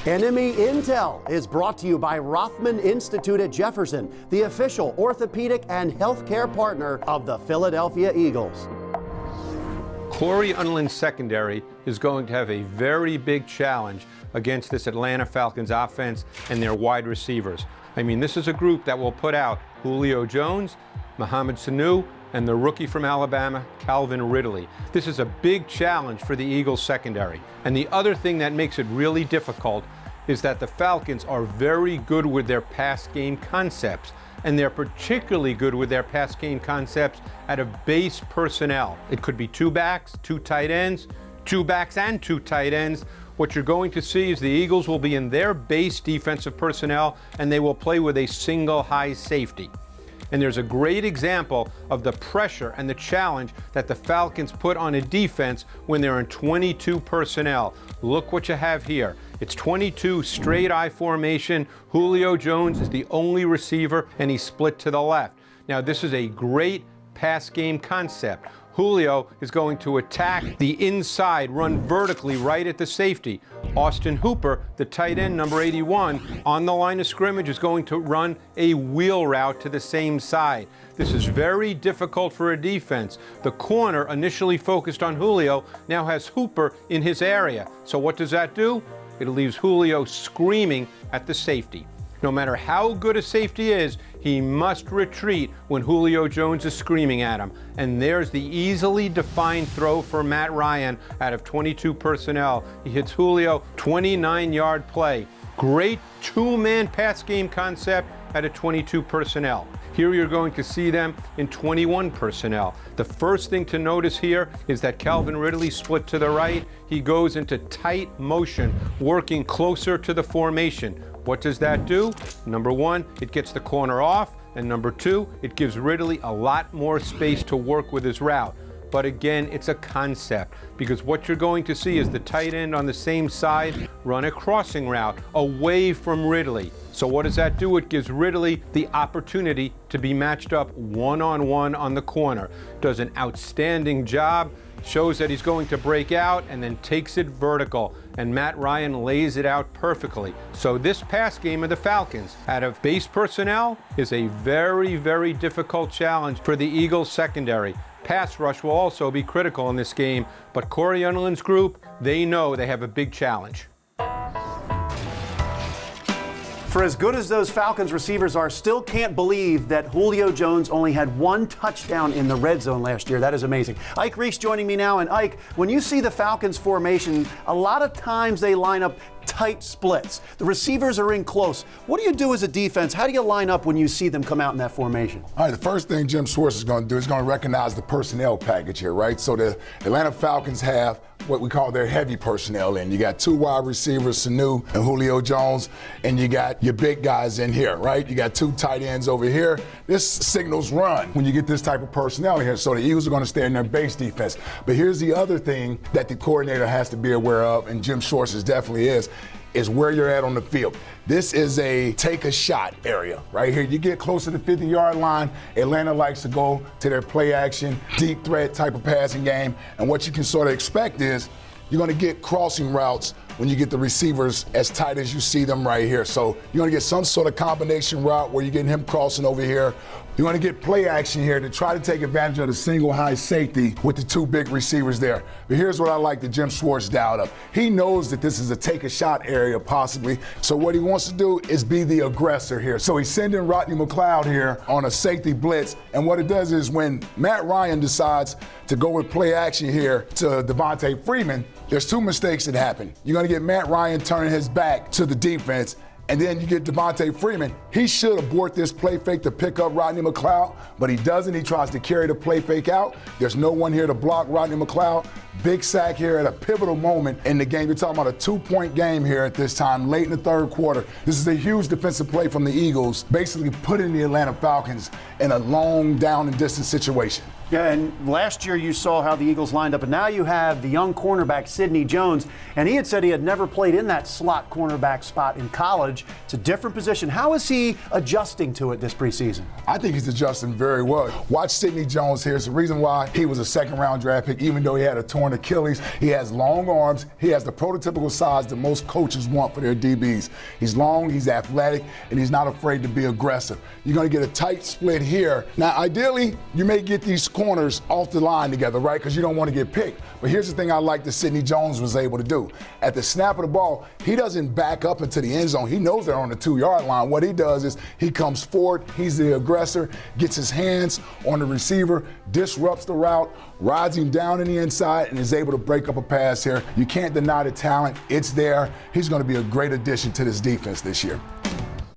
Enemy Intel is brought to you by Rothman Institute at Jefferson, the official orthopedic and healthcare partner of the Philadelphia Eagles. Corey Unlin's secondary is going to have a very big challenge against this Atlanta Falcons offense and their wide receivers. I mean, this is a group that will put out Julio Jones, Mohamed Sanu, and the rookie from Alabama, Calvin Ridley. This is a big challenge for the Eagles secondary. And the other thing that makes it really difficult is that the Falcons are very good with their pass game concepts. And they're particularly good with their pass game concepts out of base personnel. It could be two backs, two tight ends, two backs and two tight ends. What you're going to see is the Eagles will be in their base defensive personnel and they will play with a single high safety. And there's a great example of the pressure and the challenge that the Falcons put on a defense when they're in 22 personnel. Look what you have here. It's 22 straight eye formation. Julio Jones is the only receiver and he's split to the left. Now this is a great pass game concept. Julio is going to attack the inside, run vertically right at the safety. Austin Hooper, the tight end, number 81, on the line of scrimmage is going to run a wheel route to the same side. This is very difficult for a defense. The corner, initially focused on Julio, now has Hooper in his area. So what does that do? It leaves Julio screaming at the safety. No matter how good a safety is, he must retreat when Julio Jones is screaming at him. And there's the easily defined throw for Matt Ryan out of 22 personnel. He hits Julio, 29-yard play. Great two-man pass game concept out of 22 personnel. Here you're going to see them in 21 personnel. The first thing to notice here is that Calvin Ridley split to the right. He goes into tight motion, working closer to the formation. What does that do? Number one, it gets the corner off, and number two, it gives Ridley a lot more space to work with his route. But again, it's a concept, because what you're going to see is the tight end on the same side run a crossing route away from Ridley. So what does that do? It gives Ridley the opportunity to be matched up one-on-one on the corner. Does an outstanding job, shows that he's going to break out, and then takes it vertical. And Matt Ryan lays it out perfectly. So this pass game of the Falcons, out of base personnel, is a very, very difficult challenge for the Eagles secondary. Pass rush will also be critical in this game, but Corey Unlin's group, they know they have a big challenge. For as good as those Falcons receivers are, still can't believe that Julio Jones only had one touchdown in the red zone last year. That is amazing. Ike Reese joining me now. And Ike, when you see the Falcons formation, a lot of times they line up tight splits. The receivers are in close. What do you do as a defense? How do you line up when you see them come out in that formation? All right, the first thing Jim Schwartz is going to do is going to recognize the personnel package here, right? So the Atlanta Falcons have what we call their heavy personnel in. You got two wide receivers, Sanu and Julio Jones, and you got your big guys in here, right? You got two tight ends over here. This signals run when you get this type of personnel in here. So the Eagles are going to stay in their base defense. But here's the other thing that the coordinator has to be aware of, and Jim Schwartz definitely is where you're at on the field. This is a take a shot area right here. You get close to the 50-yard line, Atlanta likes to go to their play action, deep threat type of passing game. And what you can sort of expect is you're going to get crossing routes when you get the receivers as tight as you see them right here. So you're going to get some sort of combination route where you're getting him crossing over here. You're going to get play action here to try to take advantage of the single high safety with the two big receivers there. But here's what I like that Jim Schwartz dialed up. He knows that this is a take a shot area possibly. So what he wants to do is be the aggressor here. So he's sending Rodney McLeod here on a safety blitz. And what it does is when Matt Ryan decides to go with play action here to Devontae Freeman, there's two mistakes that happen. You're going to get Matt Ryan turning his back to the defense, and then you get Devontae Freeman. He should abort this play fake to pick up Rodney McLeod, but he doesn't. He tries to carry the play fake out. There's no one here to block Rodney McLeod. Big sack here at a pivotal moment in the game. You're talking about a 2-point game here at this time, late in the third quarter. This is a huge defensive play from the Eagles, basically putting the Atlanta Falcons in a long down and distance situation. Yeah, and last year you saw how the Eagles lined up, and now you have the young cornerback, Sidney Jones, and he had said he had never played in that slot cornerback spot in college. It's a different position. How is he adjusting to it this preseason? I think he's adjusting very well. Watch Sidney Jones here. It's the reason why he was a second-round draft pick, even though he had a torn Achilles. He has long arms. He has the prototypical size that most coaches want for their DBs. He's long, he's athletic, and he's not afraid to be aggressive. You're going to get a tight split here. Now, ideally, you may get these corners off the line together, right, because you don't want to get picked. But here's the thing I like that Sidney Jones was able to do. At the snap of the ball, he doesn't back up into the end zone. He knows they're on the 2-yard line. What he does is he comes forward, he's the aggressor, gets his hands on the receiver, disrupts the route, rides him down in the inside, and is able to break up a pass here. You can't deny the talent. It's there. He's going to be a great addition to this defense this year.